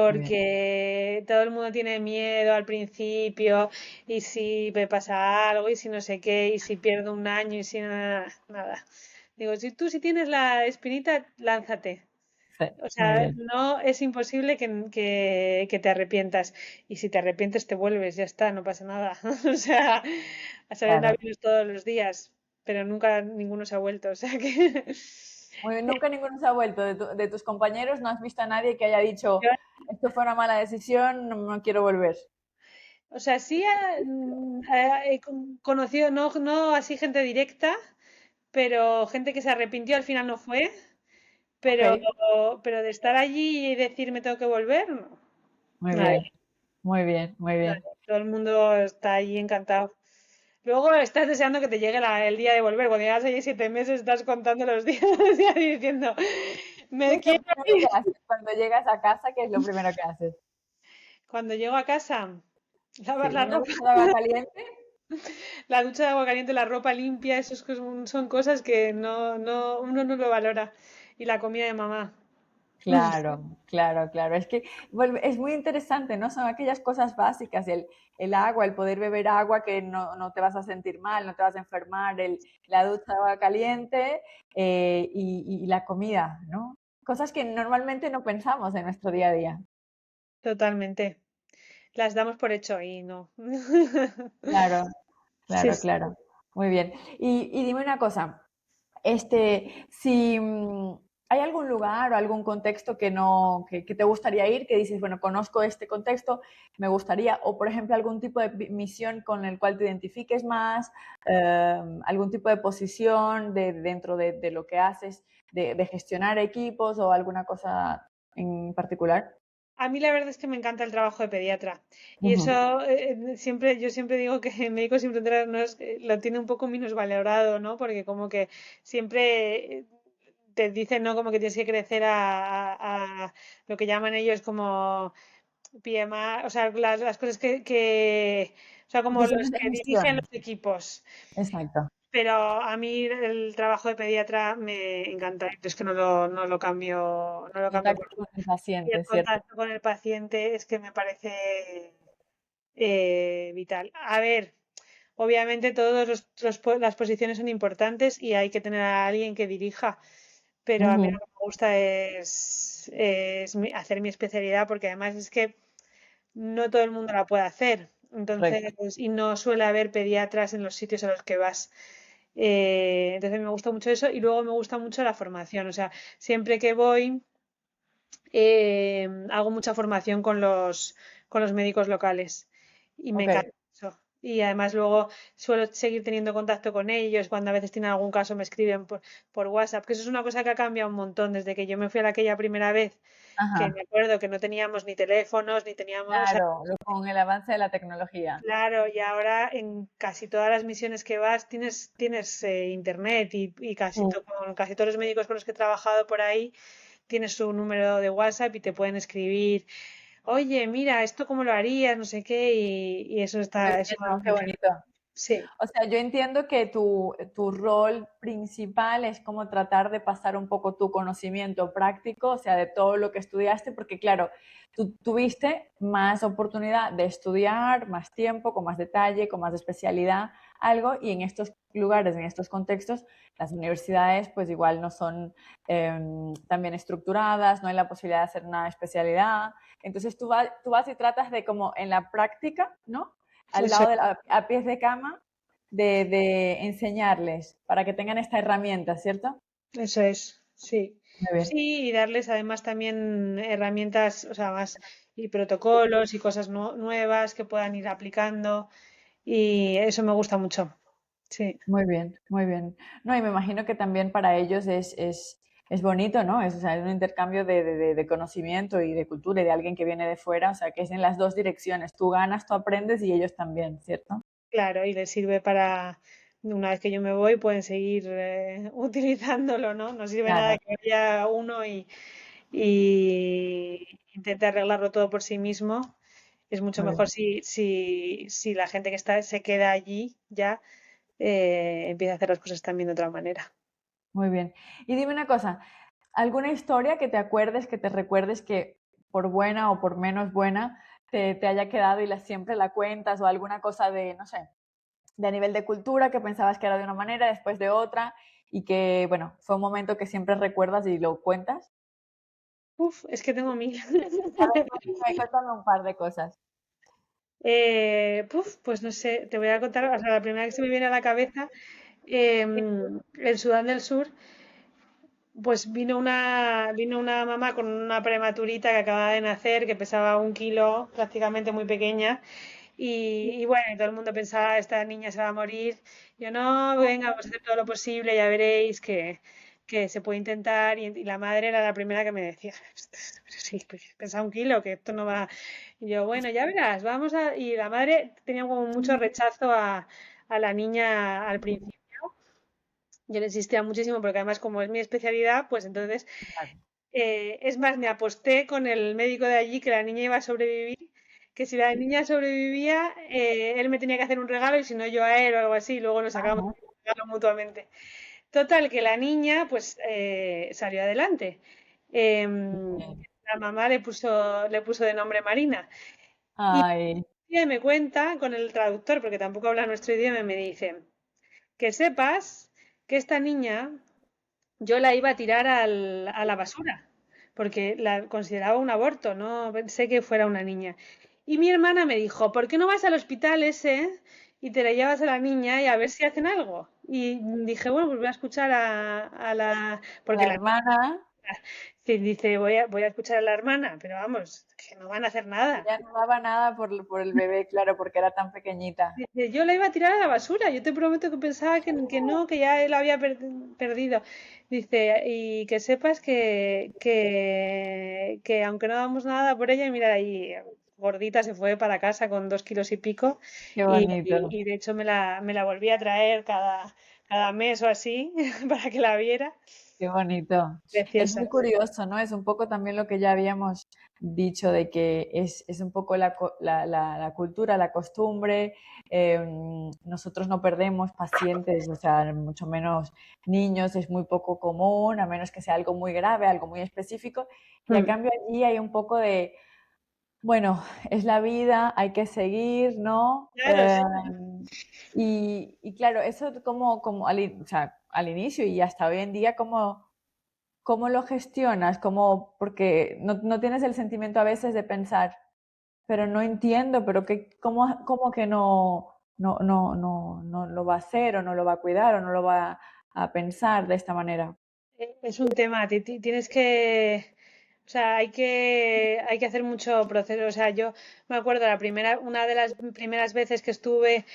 A: Muy bien,
B: Porque todo el mundo tiene miedo al principio, y si me pasa algo, y si no sé qué, y si pierdo un año, y si nada, nada. Digo, si tú si tienes la espinita, lánzate.
A: sí,
B: O
A: muy
B: sea,
A: bien,
B: no es imposible que te arrepientas. Y si te arrepientes, te vuelves, ya está, no pasa nada. O sea, a salir en
A: claro.
B: aviones todos los días, pero nunca ninguno se ha vuelto. O sea que.
A: Muy bien, nunca ninguno se ha vuelto de tus compañeros, no has visto a nadie que haya dicho,
B: Yo,
A: esto fue una mala decisión, no, no quiero volver.
B: o sea, sí he conocido, no así gente directa, pero gente que se arrepintió al final no fue.
A: Ok,
B: Pero, pero de estar allí y decir me tengo que volver, no.
A: muy
B: Nadie,
A: bien, muy bien, muy bien.
B: nadie. Todo el mundo está allí encantado. Luego estás deseando que te llegue el día de volver. Cuando llegas allí 7 meses, estás contando los días, y diciendo,
A: ¿Qué
B: me
A: es lo
B: quiero
A: primero
B: ir.
A: que haces cuando llegas a casa? ¿Qué es lo primero que haces?
B: Cuando llego a casa, lavar
A: Sí,
B: la
A: una
B: ropa,
A: ducha de agua caliente.
B: la ducha de agua caliente, la ropa limpia, eso son cosas que uno no lo valora. Y la comida de mamá.
A: Claro, claro, claro. Es que es muy interesante, ¿no? Son aquellas cosas básicas, el agua, el poder beber agua que no te vas a sentir mal, no te vas a enfermar, la ducha de agua caliente y la comida, ¿no? Cosas que normalmente no pensamos en nuestro día a día.
B: Totalmente. Las damos por hecho y no.
A: Claro,
B: Sí,
A: claro,
B: sí.
A: claro. Muy bien. Y dime una cosa. Si hay algún lugar o algún contexto que no, que te gustaría ir, que dices, bueno, conozco este contexto, me gustaría, o por ejemplo, algún tipo de misión con el cual te identifiques más, algún tipo de posición dentro de lo que haces, de gestionar equipos o alguna cosa en particular.
B: A mí la verdad es que me encanta el trabajo de pediatra y
A: Ujú.
B: eso yo siempre digo que el médico sin fronteras no lo tiene un poco minusvalorado, ¿no? Porque como que siempre te dicen, ¿no? Como que tienes que crecer a lo que llaman ellos como PMA, o sea, las cosas o sea, como
A: Posiciones
B: los
A: de
B: que dirigen
A: gestión.
B: los equipos.
A: Exacto.
B: Pero a mí el trabajo de pediatra me encanta, es que no lo cambio por
A: Contacto con el
B: y el
A: paciente, ¿cierto?
B: contacto con el paciente es que me parece vital. A ver, obviamente las posiciones son importantes y hay que tener a alguien que dirija, pero a mí lo
A: Ujú.
B: que me gusta es hacer mi especialidad porque además es que no todo el mundo la puede hacer. Entonces,
A: Correcto.
B: y no suele haber pediatras en los sitios a los que vas. Entonces me gusta mucho eso y luego me gusta mucho la formación. O sea, siempre que voy hago mucha formación con los médicos locales y me
A: Ok.
B: encanta eso. Y además luego suelo seguir teniendo contacto con ellos. Cuando a veces tienen algún caso me escriben por WhatsApp, que eso es una cosa que ha cambiado un montón desde que yo me fui a aquella primera vez, que me
A: Ajá.
B: acuerdo que no teníamos ni teléfonos, ni teníamos, o sea,
A: Claro, con el avance de la tecnología.
B: claro, y ahora en casi todas las misiones que vas tienes internet y
A: Mm.
B: con casi todos los médicos con los que he trabajado por ahí tienes su número de WhatsApp y te pueden escribir, oye, mira, esto cómo lo harías, no sé qué, y
A: Muy
B: eso
A: bien, ¿no?
B: me
A: Qué
B: encanta.
A: bonito.
B: Sí,
A: O sea, yo entiendo que tu rol principal es como tratar de pasar un poco tu conocimiento práctico, o sea, de todo lo que estudiaste, porque claro, tú tuviste más oportunidad de estudiar, más tiempo, con más detalle, con más especialidad, algo, y en estos lugares, en estos contextos, las universidades pues igual no son tan bien estructuradas, no hay la posibilidad de hacer una especialidad, entonces tú vas y tratas de como en la práctica, ¿no? Al
B: eso,
A: lado a pies de cama, de enseñarles para que tengan esta herramienta, ¿cierto?
B: eso es, sí.
A: Muy bien,
B: Sí, y darles además también herramientas, o sea, más y protocolos y cosas nuevas que puedan ir aplicando, y eso me gusta mucho. Sí.
A: muy bien, muy bien. No, y me imagino que también para ellos es bonito, ¿no? Es, o sea, es un intercambio de conocimiento y de cultura y de alguien que viene de fuera, o sea, que es en las dos direcciones. Tú ganas, tú aprendes y ellos también, ¿cierto?
B: Claro, y les sirve una vez que yo me voy, pueden seguir utilizándolo, ¿no? No sirve nada
A: Claro,
B: que vaya uno y intente arreglarlo todo por sí mismo. Es mucho
A: muy
B: mejor
A: bien,
B: si la gente que se queda allí ya empieza a hacer las cosas también de otra manera.
A: muy bien. Y dime una cosa, ¿alguna historia que te acuerdes, que te recuerdes que por buena o por menos buena te haya quedado y siempre la cuentas o alguna cosa de, no sé, de a nivel de cultura que pensabas que era de una manera, después de otra, y que, bueno, fue un momento que siempre recuerdas y lo cuentas?
B: Uf, es que tengo mil.
A: A ver, cuéntame un par de cosas.
B: Pues no sé, te voy a contar, o sea, la primera que se me viene a la cabeza, en Sudán del Sur. Pues vino una mamá con una prematurita que acababa de nacer, que pesaba 1 kilo, prácticamente muy pequeña, y bueno, y todo el mundo pensaba, esta niña se va a morir. Yo, no, venga, vamos a hacer todo lo posible, ya veréis que se puede intentar. Y la madre era la primera que me decía, pero sí, pues pesa 1 kilo, que esto no va. Y yo, bueno, ya verás, vamos a. Y la madre tenía como mucho rechazo a la niña al principio. Yo le insistía muchísimo porque además como es mi especialidad, pues entonces,
A: Claro.
B: es más, me aposté con el médico de allí que la niña iba a sobrevivir, que si la niña sobrevivía, él me tenía que hacer un regalo y si no yo a él o algo así, y luego nos sacábamos
A: Ajá.
B: un regalo mutuamente. Total, que la niña pues salió adelante.
A: Bien.
B: La mamá le puso de nombre Marina. Y
A: Ay,
B: ella me cuenta con el traductor, porque tampoco habla nuestro idioma, y me dice, que sepas que esta niña yo la iba a tirar a la basura, porque la consideraba un aborto, no pensé que fuera una niña. Y mi hermana me dijo, ¿por qué no vas al hospital ese y te la llevas a la niña y a ver si hacen algo? Y dije, bueno, pues voy a escuchar a la...
A: la
B: Porque la
A: hermana
B: sí, dice, voy a escuchar a la hermana, pero vamos, que no van a hacer nada.
A: ya no daba nada por el bebé, claro, porque era tan pequeñita.
B: Dice, yo la iba a tirar a la basura, yo te prometo que pensaba que no, que ya él había perdido. Dice, y que sepas que aunque no damos nada por ella, mira, ahí gordita se fue para casa con 2 kilos y pico
A: Qué
B: y,
A: bonito.
B: y de hecho me la volví a traer cada mes o así para que la viera.
A: Qué bonito. Es
B: Preciosa.
A: muy curioso, ¿no? Es un poco también lo que ya habíamos dicho de que es un poco la cultura, la costumbre. Nosotros no perdemos pacientes, o sea, mucho menos niños, es muy poco común, a menos que sea algo muy grave, algo muy específico. Y a
B: Mm,
A: cambio allí hay un poco de, bueno, es la vida, hay que seguir, ¿no?
B: claro, sí.
A: Y claro, eso como o sea, al inicio y hasta hoy en día, ¿cómo lo gestionas? Porque no tienes el sentimiento a veces de pensar, pero no entiendo, pero cómo que no lo va a hacer o no lo va a cuidar o no lo va a pensar de esta manera?
B: Es un tema, tienes que, o sea, hay que hacer mucho proceso. O sea, yo me acuerdo una de las primeras veces que estuve,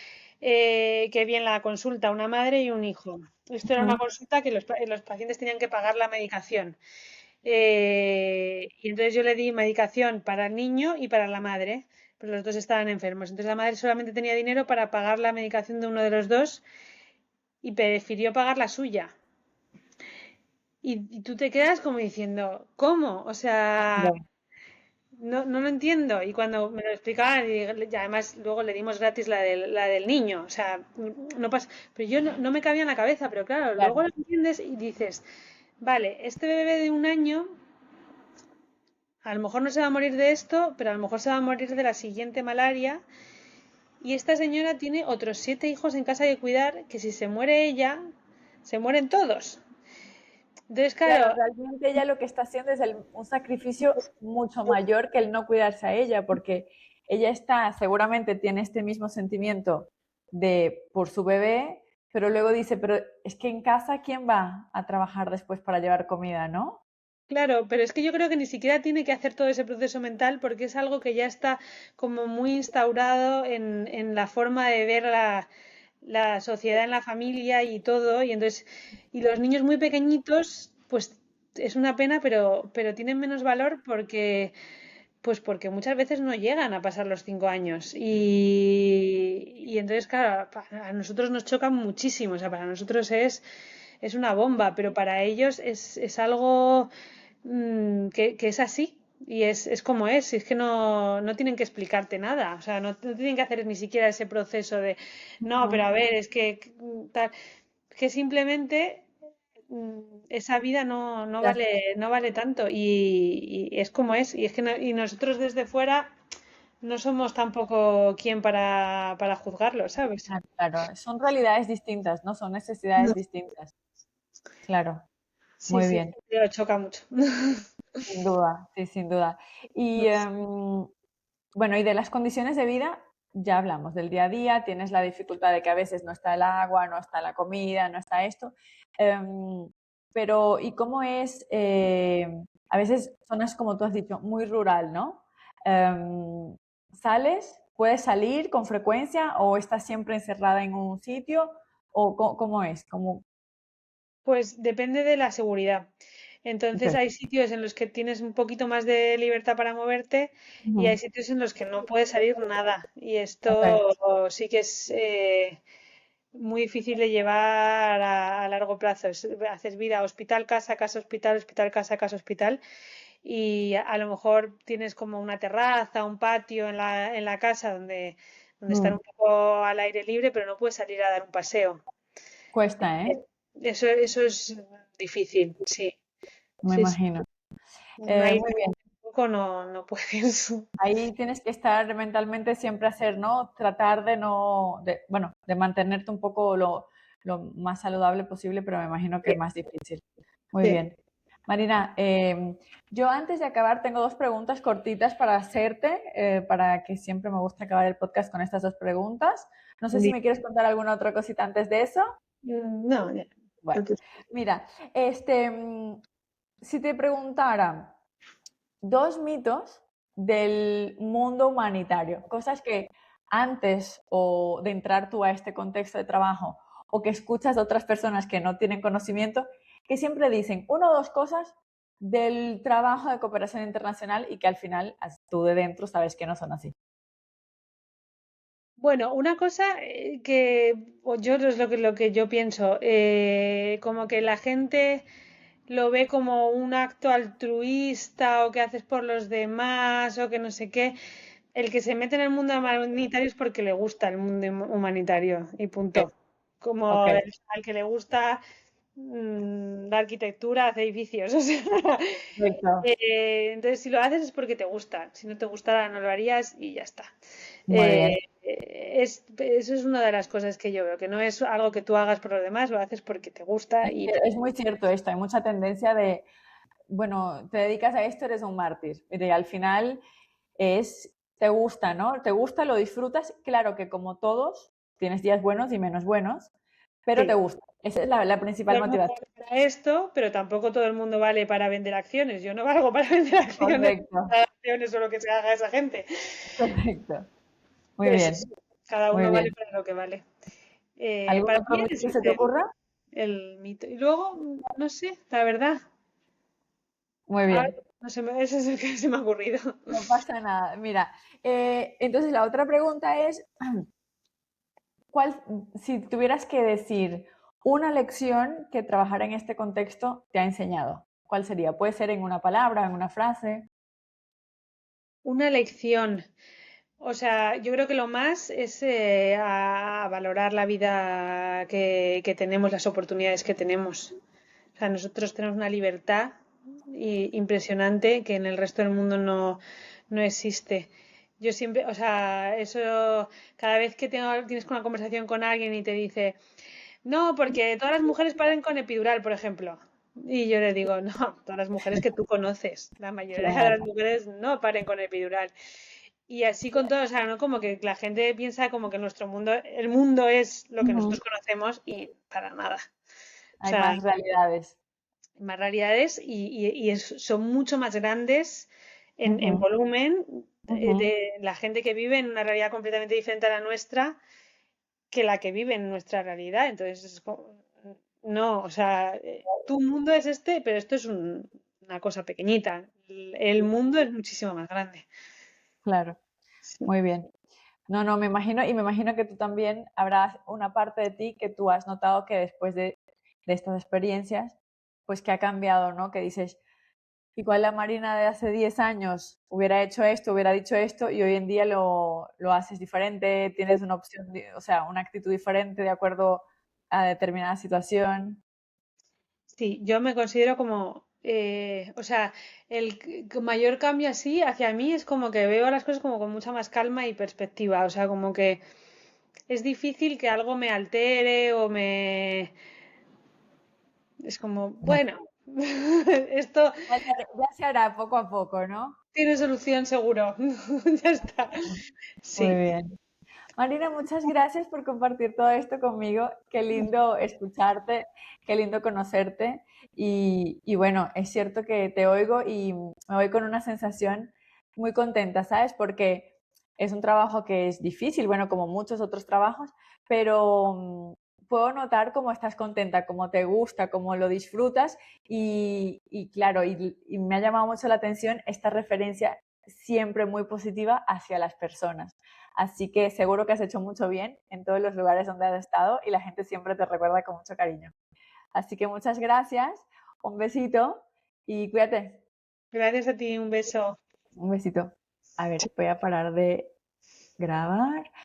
B: que vi en la consulta una madre y un hijo. Esto era una
A: Ujú.
B: consulta que los pacientes tenían que pagar la medicación. Y entonces yo le di medicación para el niño y para la madre, pero los dos estaban enfermos. Entonces la madre solamente tenía dinero para pagar la medicación de uno de los dos y prefirió pagar la suya. Y tú te quedas como diciendo, ¿cómo? O sea,
A: Ya,
B: no lo entiendo. Y cuando me lo explicaban, y además luego le dimos gratis la del niño, o sea, no pasa. Pero yo no me cabía en la cabeza, pero claro, luego
A: claro.
B: lo entiendes y dices, vale, este bebé de un año, a lo mejor no se va a morir de esto, pero a lo mejor se va a morir de la siguiente malaria. Y esta señora tiene otros 7 hijos en casa que cuidar, que si se muere ella, se mueren todos. Entonces,
A: Claro,
B: claro,
A: realmente ella lo que está haciendo es un sacrificio mucho mayor que el no cuidarse a ella, porque ella seguramente tiene este mismo sentimiento por su bebé, pero luego dice, pero es que en casa, ¿quién va a trabajar después para llevar comida, no?
B: claro, pero es que yo creo que ni siquiera tiene que hacer todo ese proceso mental porque es algo que ya está como muy instaurado en la forma de ver la sociedad en la familia y todo. Y entonces, y los niños muy pequeñitos, pues es una pena, pero tienen menos valor porque muchas veces no llegan a pasar los 5 años. Y entonces, claro, a nosotros nos chocan muchísimo. O sea, para nosotros es una bomba, pero para ellos es algo que es así. Y es como es, y es que no tienen que explicarte nada, o sea, no tienen que hacer ni siquiera ese proceso de, no, pero
A: Ujú.
B: a ver, es que tal, que simplemente esa vida no
A: Ya,
B: vale tanto y es como es, y es que y nosotros desde fuera no somos tampoco quien para juzgarlo, ¿sabes?
A: claro, son realidades distintas, ¿no? Son necesidades distintas. Claro,
B: Sí,
A: muy
B: sí,
A: bien.
B: pero choca mucho.
A: Sin duda, sí, sin duda. Y bueno, y de las condiciones de vida, ya hablamos del día a día, tienes la dificultad de que a veces no está el agua, no está la comida, no está esto. Em, pero, ¿y cómo es? A veces zonas, como tú has dicho, muy rural, ¿no? ¿Sales? ¿Puedes salir con frecuencia o estás siempre encerrada en un sitio? ¿O cómo es?
B: Pues depende de la seguridad.
A: Ok.
B: Entonces hay sitios en los que tienes un poquito más de libertad para moverte y hay
A: Ujú.
B: sitios en los que no puedes salir nada. Y
A: Ok.
B: esto sí que es, muy difícil de llevar a largo plazo. Haces vida hospital, casa, casa, hospital, hospital, casa, casa, hospital. Y a lo mejor tienes como una terraza, un patio en la casa donde estar
A: Mm,
B: un poco al aire libre, pero no puedes salir a dar un paseo.
A: cuesta, ¿eh?
B: Eso es difícil, sí.
A: Me
B: Sí, sí.
A: imagino.
B: Una isla
A: Muy bien.
B: tampoco no puedes.
A: Ahí tienes que estar mentalmente siempre hacer, ¿no? Tratar de no, bueno, de mantenerte un poco lo más saludable posible, pero me imagino que
B: Sí,
A: es más difícil. Muy
B: sí.
A: bien. Marina, yo antes de acabar tengo dos preguntas cortitas para hacerte, para que siempre me gusta acabar el podcast con estas dos preguntas. No sé si me quieres contar alguna otra cosita antes de eso.
B: No, ya.
A: Bueno, mira, si te preguntara dos mitos del mundo humanitario, cosas que antes o de entrar tú a este contexto de trabajo o que escuchas de otras personas que no tienen conocimiento, que siempre dicen una o dos cosas del trabajo de cooperación internacional y que al final tú de dentro sabes que no son así.
B: Bueno, una cosa que o yo es lo que yo pienso, como que la gente lo ve como un acto altruista o que haces por los demás o que no sé qué. El que se mete en el mundo humanitario es porque le gusta el mundo humanitario y
A: Ok,
B: punto. Como
A: ok,
B: al que le gusta la arquitectura, hace edificios. O sea,
A: perfecto,
B: entonces, si lo haces es porque te gusta. Si no te gustara, no lo harías y ya está.
A: muy bien.
B: Eso es una de las cosas que yo veo, que no es algo que tú hagas por los demás, lo haces porque te gusta y
A: Es muy cierto esto, hay mucha tendencia de, bueno, te dedicas a esto, eres un mártir. Y al final te gusta, ¿no? Te gusta, lo disfrutas. Claro que como todos, tienes días buenos y menos buenos, pero te
B: sí.
A: gusta. Esa es la
B: Todo
A: principal
B: el mundo
A: motivación.
B: vale para esto, pero tampoco todo el mundo vale para vender acciones. Yo no valgo para vender
A: Correcto,
B: acciones o lo que se haga esa gente.
A: correcto. Muy
B: Pues
A: bien,
B: eso, cada
A: muy
B: uno vale
A: bien.
B: para lo que vale.
A: ¿Algún
B: Para
A: otro
B: mí
A: mito
B: es
A: que se te
B: ese
A: ocurra?
B: el mito. Y luego, no sé, la verdad,
A: Muy
B: ahora
A: bien,
B: no sé, ese es el que se me ha ocurrido.
A: no pasa nada. Mira, entonces la otra pregunta es, si tuvieras que decir una lección que trabajar en este contexto te ha enseñado, ¿cuál sería? Puede ser en una palabra, en una frase.
B: Una lección. O sea, yo creo que lo más es a valorar la vida que tenemos, las oportunidades que tenemos. O sea, nosotros tenemos una libertad impresionante que en el resto del mundo no existe. Yo siempre, o sea, eso, cada vez que tienes una conversación con alguien y te dice, no, porque todas las mujeres paren con epidural, por ejemplo. Y yo le digo, no, todas las mujeres que tú conoces, la mayoría de las
A: Claro.
B: mujeres no paren con epidural. Y así con todo, o sea, ¿no? Como que la gente piensa como que nuestro mundo, el mundo es lo que
A: Ujú.
B: nosotros conocemos y para nada. O
A: Hay
B: sea,
A: más realidades.
B: más realidades son mucho más grandes en
A: Ujú,
B: volumen
A: ujú.
B: de la gente que vive en una realidad completamente diferente a la nuestra que la que vive en nuestra realidad. Entonces, no, o sea, tu mundo es este, pero esto es una cosa pequeñita. El mundo es muchísimo más grande.
A: Claro,
B: Sí.
A: muy bien. No, no, me imagino, y me imagino que tú también habrás una parte de ti que tú has notado que después de estas experiencias, pues que ha cambiado, ¿no? Que dices, igual la Marina de hace 10 años hubiera hecho esto, hubiera dicho esto, y hoy en día lo haces diferente, tienes una opción, o sea, una actitud diferente de acuerdo a determinada situación.
B: Sí, yo me considero como, o sea, mayor cambio así hacia mí es como que veo las cosas como con mucha más calma y perspectiva, o sea, como que es difícil que algo me altere o me... Es como, bueno, esto
A: Ya se hará poco a poco, ¿no?
B: tiene solución seguro, ya está.
A: Muy
B: Sí,
A: bien. Marina, muchas gracias por compartir todo esto conmigo. Qué lindo escucharte, qué lindo conocerte. Y bueno, es cierto que te oigo y me voy con una sensación muy contenta, ¿sabes? Porque es un trabajo que es difícil, bueno, como muchos otros trabajos, pero puedo notar cómo estás contenta, cómo te gusta, cómo lo disfrutas y claro, y me ha llamado mucho la atención esta referencia siempre muy positiva hacia las personas. Así que seguro que has hecho mucho bien en todos los lugares donde has estado y la gente siempre te recuerda con mucho cariño. Así que muchas gracias, un besito y cuídate.
B: Gracias a ti, un beso.
A: Un besito. A ver, voy a parar de grabar.